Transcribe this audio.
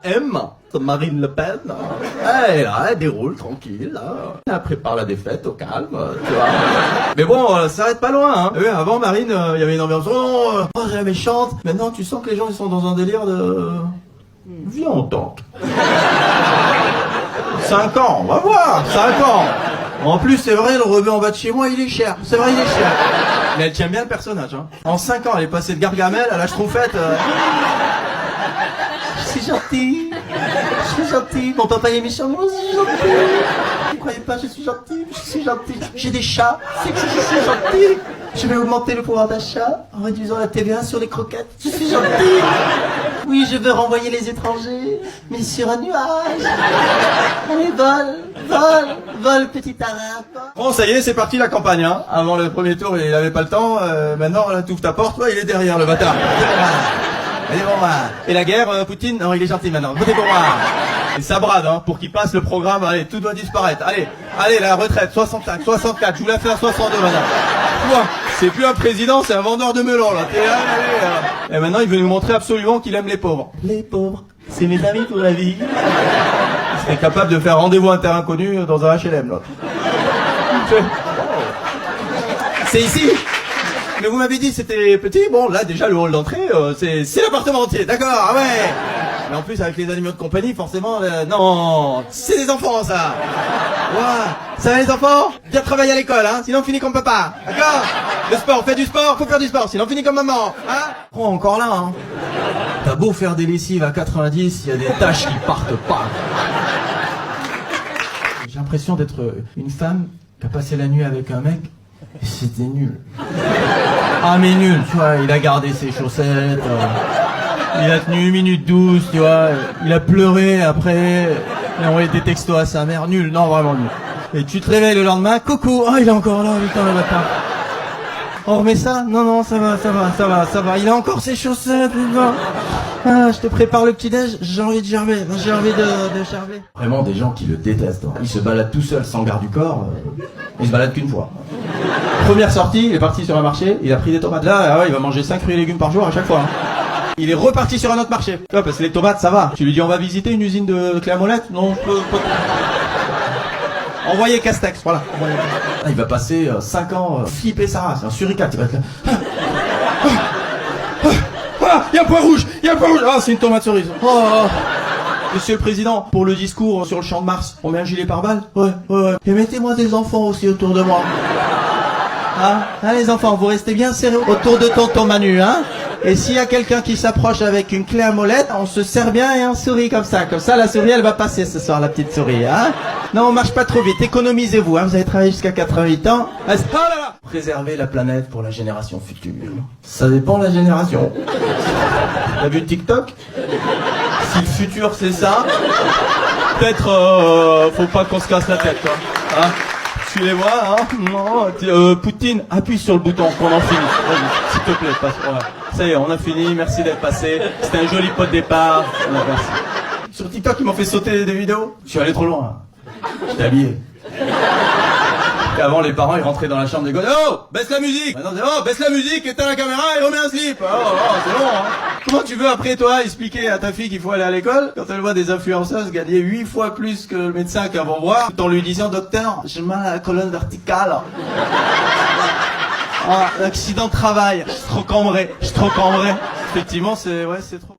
M, Marine Le Pen, elle déroule tranquille, là. Elle prépare la défaite au calme, tu vois. Mais bon, ça s'arrête pas loin, hein. Oui, avant Marine, il y avait une ambiance, oh, c'est la méchante. Maintenant, tu sens que les gens, ils sont dans un délire de viandante. 5 ans, on va voir, 5 ans. En plus, c'est vrai, le rebeu en bas de chez moi, il est cher. C'est vrai, il est cher. Mais elle tient bien le personnage, hein. En 5 ans, elle est passée de Gargamel à la Schtroumpfette. Je suis gentil. Je suis gentil. Mon papa est méchant, moi aussi je suis gentil. Vous croyez pas, je suis gentil. Je suis gentil. J'ai des chats. C'est que je suis gentil. Je vais augmenter le pouvoir d'achat en réduisant la TVA sur les croquettes. Je suis gentil. Oui, je veux renvoyer les étrangers, mais sur un nuage. Allez, vole, petit arabe. Bon, ça y est, c'est parti la campagne, hein. Avant le premier tour, il avait pas le temps. Maintenant, là, t'ouvres ta porte, ouais, il est derrière, le bâtard. Allez, bon, et la guerre, Poutine, non, il est gentil maintenant. Votez pour moi. Et ça brade, hein, pour qu'il passe le programme. Allez, tout doit disparaître. Allez, la retraite, 65, 64, je vous la fais à 62, madame. Quoi? C'est plus un président, c'est un vendeur de melons, là. Et maintenant, il veut nous montrer absolument qu'il aime les pauvres. Les pauvres, c'est mes amis pour la vie. Il serait capable de faire rendez-vous inter-inconnu dans un HLM, là. C'est ici. Mais vous m'avez dit c'était petit, bon là déjà le hall d'entrée, c'est l'appartement entier, d'accord, ah ouais. Mais en plus avec les animaux de compagnie, forcément, non, c'est des enfants ça. Ouais. Ça va les enfants? Bien travailler à l'école, hein, sinon on finit comme papa, d'accord. Le sport, faites du sport, faut faire du sport, sinon on finit comme maman, hein. Oh, encore là, hein. T'as beau faire des lessives à 90, il y a des tâches qui partent pas. J'ai l'impression d'être une femme qui a passé la nuit avec un mec. C'était nul. Ah mais nul, tu vois, il a gardé ses chaussettes, il a tenu 1 minute 12, tu vois, il a pleuré après, il a envoyé des textos à sa mère, nul, non vraiment nul. Et tu te réveilles le lendemain, coucou, oh il est encore là, putain le bâtard. On remet ça? Non, ça va, il a encore ses chaussettes, putain. Ah, je te prépare le petit-déj, j'ai envie de gerber, de gerber. Vraiment des gens qui le détestent, hein. Il se balade tout seul sans garde du corps, il se balade qu'une fois. Première sortie, il est parti sur un marché, il a pris des tomates. Là, il va manger 5 fruits et légumes par jour à chaque fois, hein. Il est reparti sur un autre marché. Ouais, parce que les tomates, ça va. Tu lui dis, on va visiter une usine de clé à molette? Non, je peux pas. Envoyez Castex, voilà. Il va passer 5 ans flipper sa race, un suricate, il va être là. Il y a un point rouge. Ah, c'est une tomate cerise. Oh. Monsieur le Président, pour le discours sur le champ de Mars, on met un gilet pare-balles? Ouais. Et mettez-moi des enfants aussi autour de moi. Hein, les enfants, vous restez bien serrés autour de tonton Manu, hein. Et s'il y a quelqu'un qui s'approche avec une clé à molette, on se serre bien et on sourit comme ça. Comme ça, la souris, elle va passer ce soir, la petite souris, hein. Non, on marche pas trop vite. Économisez-vous, hein. Vous avez travaillé jusqu'à 88 ans. Oh là là. Préserver la planète pour la génération future. Ça dépend de la génération. T'as vu TikTok? Si le futur c'est ça, peut-être faut pas qu'on se casse la tête, quoi. Hein? Tu les vois, hein? Non, Poutine, appuie sur le bouton qu'on en finisse. Vas-y, s'il te plaît, passe. Voilà. Ça y est, on a fini, merci d'être passé. C'était un joli pot de départ. Merci. Sur TikTok, ils m'ont fait sauter des vidéos. Je suis allé trop loin. J'étais habillé. Et avant, les parents, ils rentraient dans la chambre des gosses. Oh, baisse la musique! Maintenant, c'est, oh, baisse la musique, éteins la caméra et remets un slip! Oh, c'est long, hein. Comment tu veux, après, toi, expliquer à ta fille qu'il faut aller à l'école, quand elle voit des influenceuses gagner 8 fois plus que le médecin qu'elles vont voir, tout en lui disant, docteur, j'ai mal à la colonne verticale. Ah, accident de travail. Je suis trop cambré. Effectivement, c'est trop.